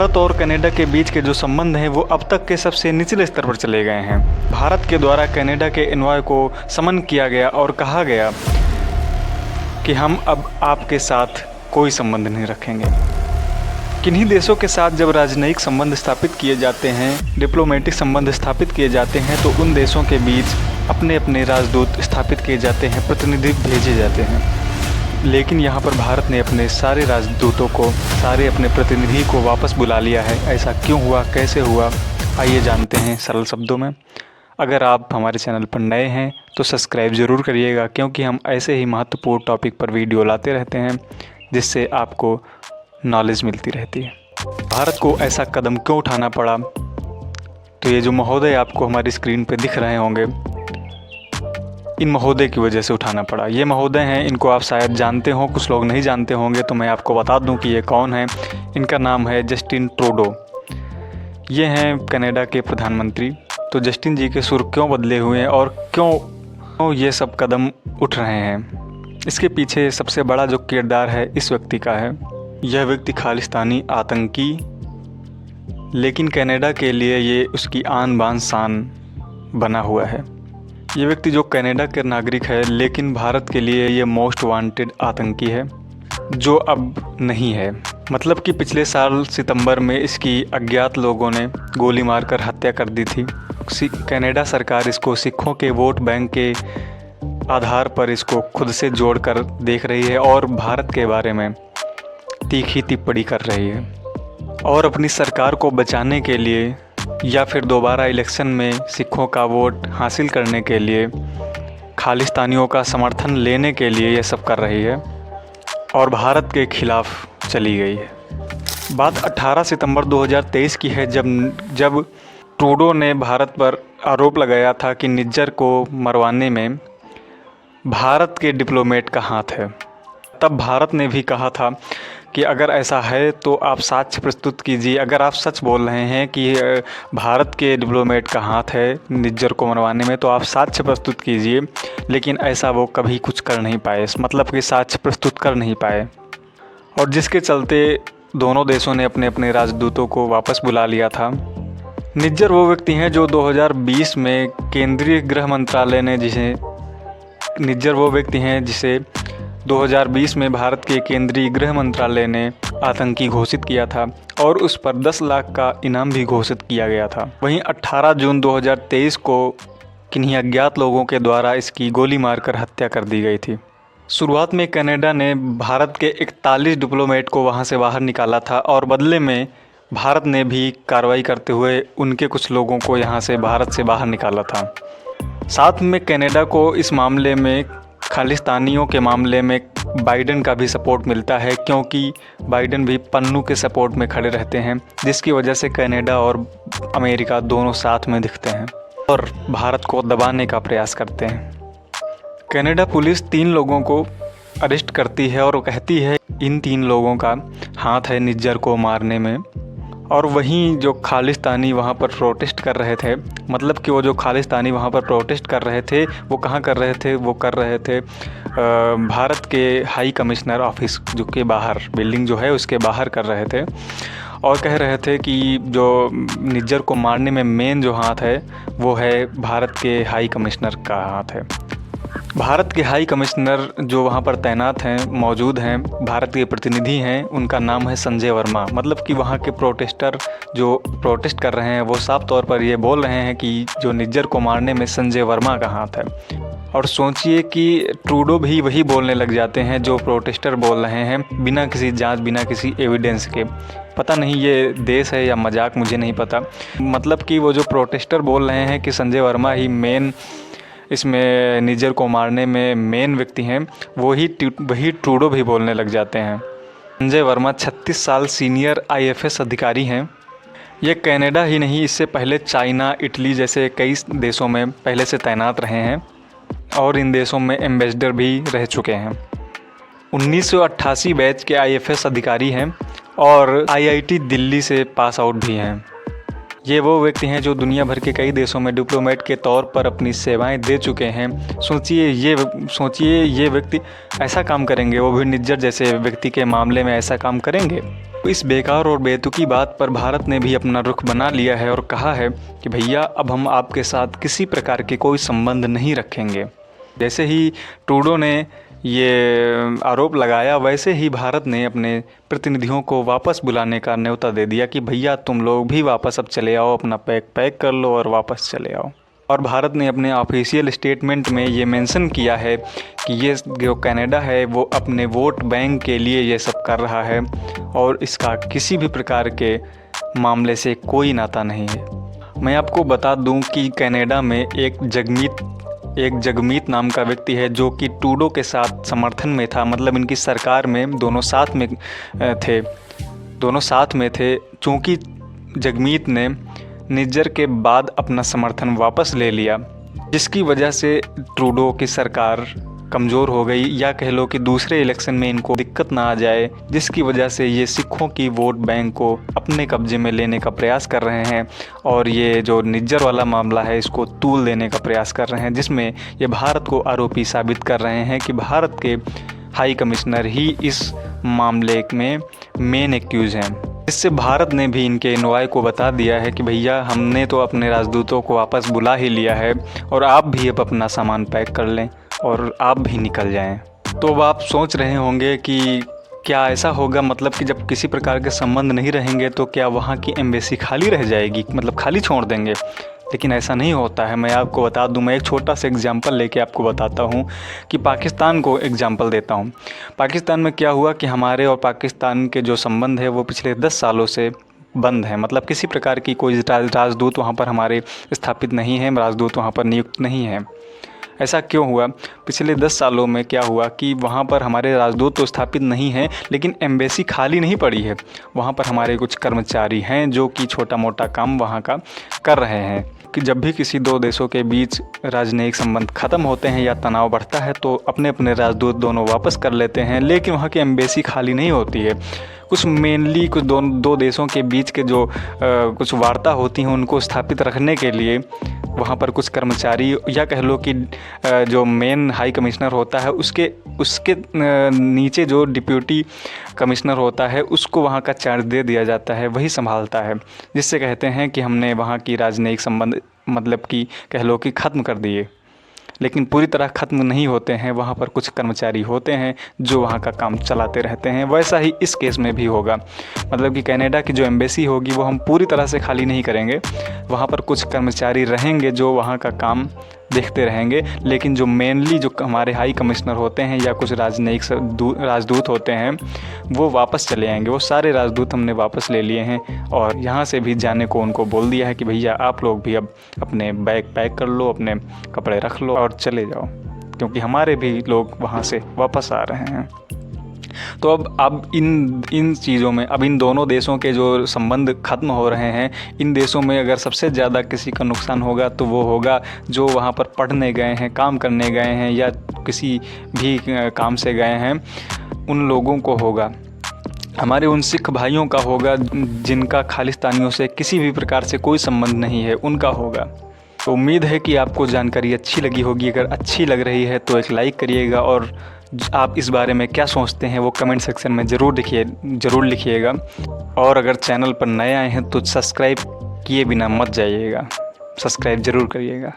भारत और कनाडा के बीच के जो संबंध हैं वो अब तक के सबसे निचले स्तर पर चले गए हैं। भारत के द्वारा कनाडा के एनवॉय को समन किया गया और कहा गया कि हम अब आपके साथ कोई संबंध नहीं रखेंगे। किन्हीं देशों के साथ जब राजनयिक संबंध स्थापित किए जाते हैं, डिप्लोमेटिक संबंध स्थापित किए जाते हैं, तो उन देशों के बीच अपने अपने राजदूत स्थापित किए जाते हैं, प्रतिनिधि भेजे जाते हैं। लेकिन यहाँ पर भारत ने अपने सारे राजदूतों को, सारे अपने प्रतिनिधि को वापस बुला लिया है। ऐसा क्यों हुआ, कैसे हुआ, आइए जानते हैं सरल शब्दों में। अगर आप हमारे चैनल पर नए हैं तो सब्सक्राइब ज़रूर करिएगा, क्योंकि हम ऐसे ही महत्वपूर्ण टॉपिक पर वीडियो लाते रहते हैं जिससे आपको नॉलेज मिलती रहती है। भारत को ऐसा कदम क्यों उठाना पड़ा, तो ये जो महोदय आपको हमारी स्क्रीन पर दिख रहे होंगे, इन महोदय की वजह से उठाना पड़ा। ये महोदय हैं, इनको आप शायद जानते हो, कुछ लोग नहीं जानते होंगे, तो मैं आपको बता दूं कि ये कौन है। इनका नाम है जस्टिन ट्रूडो। ये हैं कनाडा के प्रधानमंत्री। तो जस्टिन जी के सुर क्यों बदले हुए हैं और क्यों ये सब कदम उठ रहे हैं, इसके पीछे सबसे बड़ा जो किरदार है इस व्यक्ति का है। यह व्यक्ति खालिस्तानी आतंकी, लेकिन कनाडा के लिए ये उसकी आन बान शान बना हुआ है। ये व्यक्ति जो कनाडा के नागरिक है, लेकिन भारत के लिए ये मोस्ट वांटेड आतंकी है, जो अब नहीं है। मतलब कि पिछले साल सितंबर में इसकी अज्ञात लोगों ने गोली मारकर हत्या कर दी थी। कनाडा सरकार इसको सिखों के वोट बैंक के आधार पर इसको खुद से जोड़कर देख रही है और भारत के बारे में तीखी टिप्पणी कर रही है। और अपनी सरकार को बचाने के लिए या फिर दोबारा इलेक्शन में सिखों का वोट हासिल करने के लिए, खालिस्तानियों का समर्थन लेने के लिए ये सब कर रही है और भारत के खिलाफ चली गई है। बात 18 सितंबर 2023 की है, जब ट्रूडो ने भारत पर आरोप लगाया था कि निज्जर को मरवाने में भारत के डिप्लोमेट का हाथ है। तब भारत ने भी कहा था कि अगर ऐसा है तो आप साक्ष्य प्रस्तुत कीजिए। अगर आप सच बोल रहे हैं कि भारत के डिप्लोमेट का हाथ है निज्जर को मरवाने में, तो आप साक्ष्य प्रस्तुत कीजिए। लेकिन ऐसा वो कभी कुछ कर नहीं पाए, मतलब कि साक्ष्य प्रस्तुत कर नहीं पाए, और जिसके चलते दोनों देशों ने अपने अपने राजदूतों को वापस बुला लिया था। निज्जर वो व्यक्ति हैं जो 2020 में केंद्रीय गृह मंत्रालय ने निज्जर वो व्यक्ति हैं जिसे 2020 में भारत के केंद्रीय गृह मंत्रालय ने आतंकी घोषित किया था और उस पर 10 लाख का इनाम भी घोषित किया गया था। वहीं 18 जून 2023 को किन्हीं अज्ञात लोगों के द्वारा इसकी गोली मारकर हत्या कर दी गई थी। शुरुआत में कनाडा ने भारत के 41 डिप्लोमेट को वहां से बाहर निकाला था और बदले में भारत ने भी कार्रवाई करते हुए उनके कुछ लोगों को यहां से भारत से बाहर निकाला था। साथ में कनाडा को इस मामले में, खालिस्तानियों के मामले में, बाइडेन का भी सपोर्ट मिलता है, क्योंकि बाइडेन भी पन्नू के सपोर्ट में खड़े रहते हैं, जिसकी वजह से कनाडा और अमेरिका दोनों साथ में दिखते हैं और भारत को दबाने का प्रयास करते हैं। कनाडा पुलिस 3 लोगों को अरेस्ट करती है और कहती है इन 3 लोगों का हाथ है निज्जर को मारने में। और वहीं जो खालिस्तानी वहाँ पर प्रोटेस्ट कर रहे थे, मतलब कि वो जो खालिस्तानी वहाँ पर प्रोटेस्ट कर रहे थे, वो कहाँ कर रहे थे, वो कर रहे थे भारत के हाई कमिश्नर ऑफिस जो के बाहर, बिल्डिंग जो है उसके बाहर कर रहे थे, और कह रहे थे कि जो निज्जर को मारने में मेन जो हाथ है वो है भारत के हाई कमिश्नर का हाथ है। भारत के हाई कमिश्नर जो वहाँ पर तैनात हैं, मौजूद हैं, भारत के प्रतिनिधि हैं, उनका नाम है संजय वर्मा। मतलब कि वहाँ के प्रोटेस्टर जो प्रोटेस्ट कर रहे हैं वो साफ तौर पर ये बोल रहे हैं कि जो निज्जर को मारने में संजय वर्मा का हाथ है। और सोचिए कि ट्रूडो भी वही बोलने लग जाते हैं जो प्रोटेस्टर बोल रहे हैं, बिना किसी जांच, बिना किसी एविडेंस के। पता नहीं ये देश है या मजाक, मुझे नहीं पता। मतलब कि वो जो प्रोटेस्टर बोल रहे हैं कि संजय वर्मा ही मेन इसमें निज्जर को मारने में मेन व्यक्ति हैं, वही ट्रूडो भी बोलने लग जाते हैं। संजय वर्मा 36 साल सीनियर IFS अधिकारी हैं। ये कनाडा ही नहीं, इससे पहले चाइना, इटली जैसे कई देशों में पहले से तैनात रहे हैं और इन देशों में एम्बेसडर भी रह चुके हैं। 1988 बैच के IFS अधिकारी हैं और IIT दिल्ली से पास आउट भी हैं। ये वो व्यक्ति हैं जो दुनिया भर के कई देशों में डिप्लोमेट के तौर पर अपनी सेवाएं दे चुके हैं। सोचिए ये व्यक्ति ऐसा काम करेंगे, वो भी निज्जर जैसे व्यक्ति के मामले में ऐसा काम करेंगे। इस बेकार और बेतुकी बात पर भारत ने भी अपना रुख बना लिया है और कहा है कि भैया अब हम आपके साथ किसी प्रकार के कोई संबंध नहीं रखेंगे। जैसे ही ट्रूडो ने ये आरोप लगाया, वैसे ही भारत ने अपने प्रतिनिधियों को वापस बुलाने का न्योता दे दिया कि भैया तुम लोग भी वापस अब चले आओ, अपना पैक कर लो और वापस चले आओ। और भारत ने अपने ऑफिशियल स्टेटमेंट में ये मेंशन किया है कि ये जो कनाडा है वो अपने वोट बैंक के लिए ये सब कर रहा है और इसका किसी भी प्रकार के मामले से कोई नाता नहीं है। मैं आपको बता दूं कि कनाडा में एक जगमीत नाम का व्यक्ति है जो कि ट्रूडो के साथ समर्थन में था, मतलब इनकी सरकार में दोनों साथ में थे। चूँकि जगमीत ने निज्जर के बाद अपना समर्थन वापस ले लिया, जिसकी वजह से ट्रूडो की सरकार कमज़ोर हो गई, या कह लो कि दूसरे इलेक्शन में इनको दिक्कत ना आ जाए, जिसकी वजह से ये सिखों की वोट बैंक को अपने कब्जे में लेने का प्रयास कर रहे हैं और ये जो निज्जर वाला मामला है इसको तूल देने का प्रयास कर रहे हैं, जिसमें ये भारत को आरोपी साबित कर रहे हैं कि भारत के हाई कमिश्नर ही इस मामले में मेन एक्यूज़ हैं। इससे भारत ने भी इनके एनवॉय को बता दिया है कि भैया हमने तो अपने राजदूतों को वापस बुला ही लिया है और आप भी अब अपना सामान पैक कर लें और आप भी निकल जाएं। तो अब आप सोच रहे होंगे कि क्या ऐसा होगा, मतलब कि जब किसी प्रकार के संबंध नहीं रहेंगे तो क्या वहाँ की एम्बेसी खाली रह जाएगी, मतलब खाली छोड़ देंगे। लेकिन ऐसा नहीं होता है। मैं आपको बता दूं, मैं एक छोटा सा एग्जांपल लेके आपको बताता हूं कि पाकिस्तान को एग्जांपल देता हूं। पाकिस्तान में क्या हुआ कि हमारे और पाकिस्तान के जो संबंध है वो पिछले 10 सालों से बंद है, मतलब किसी प्रकार की कोई राजदूत वहाँ पर हमारे स्थापित नहीं है, राजदूत वहाँ पर नियुक्त नहीं है। ऐसा क्यों हुआ? पिछले 10 सालों में क्या हुआ कि वहाँ पर हमारे राजदूत तो स्थापित नहीं हैं, लेकिन एम्बेसी खाली नहीं पड़ी है। वहाँ पर हमारे कुछ कर्मचारी हैं जो कि छोटा मोटा काम वहाँ का कर रहे हैं कि जब भी किसी दो देशों के बीच राजनयिक संबंध ख़त्म होते हैं या तनाव बढ़ता है तो अपने अपने राजदूत दोनों वापस कर लेते हैं, लेकिन वहाँ की एम्बेसी खाली नहीं होती है। कुछ मेनली कुछ दो देशों के बीच के जो कुछ वार्ता होती हैं उनको स्थापित रखने के लिए वहाँ पर कुछ कर्मचारी, या कह लो कि जो मेन हाई कमिश्नर होता है उसके नीचे जो डिप्यूटी कमिश्नर होता है उसको वहाँ का चार्ज दे दिया जाता है, वही संभालता है, जिससे कहते हैं कि हमने वहाँ की राजनयिक संबंध मतलब कि कह लो कि ख़त्म कर दिए। लेकिन पूरी तरह ख़त्म नहीं होते हैं, वहाँ पर कुछ कर्मचारी होते हैं जो वहाँ का काम चलाते रहते हैं। वैसा ही इस केस में भी होगा, मतलब कि कनाडा की जो एम्बेसी होगी वो हम पूरी तरह से खाली नहीं करेंगे, वहाँ पर कुछ कर्मचारी रहेंगे जो वहाँ का काम देखते रहेंगे, लेकिन जो मेनली जो हमारे हाई कमिश्नर होते हैं या कुछ राजनयिक राजदूत होते हैं वो वापस चले आएंगे। वो सारे राजदूत हमने वापस ले लिए हैं और यहाँ से भी जाने को उनको बोल दिया है कि भैया आप लोग भी अब अपने बैग पैक कर लो, अपने कपड़े रख लो और चले जाओ, क्योंकि हमारे भी लोग वहाँ से वापस आ रहे हैं। तो अब इन चीज़ों में अब इन दोनों देशों के जो संबंध ख़त्म हो रहे हैं, इन देशों में अगर सबसे ज़्यादा किसी का नुकसान होगा तो वो होगा जो वहाँ पर पढ़ने गए हैं, काम करने गए हैं या किसी भी काम से गए हैं, उन लोगों को होगा। हमारे उन सिख भाइयों का होगा जिनका खालिस्तानियों से किसी भी प्रकार से कोई संबंध नहीं है, उनका होगा। तो उम्मीद है कि आपको जानकारी अच्छी लगी होगी। अगर अच्छी लग रही है तो एक लाइक करिएगा और आप इस बारे में क्या सोचते हैं वो कमेंट सेक्शन में ज़रूर लिखिएगा। और अगर चैनल पर नए आए हैं तो सब्सक्राइब किए बिना मत जाइएगा, सब्सक्राइब ज़रूर करिएगा।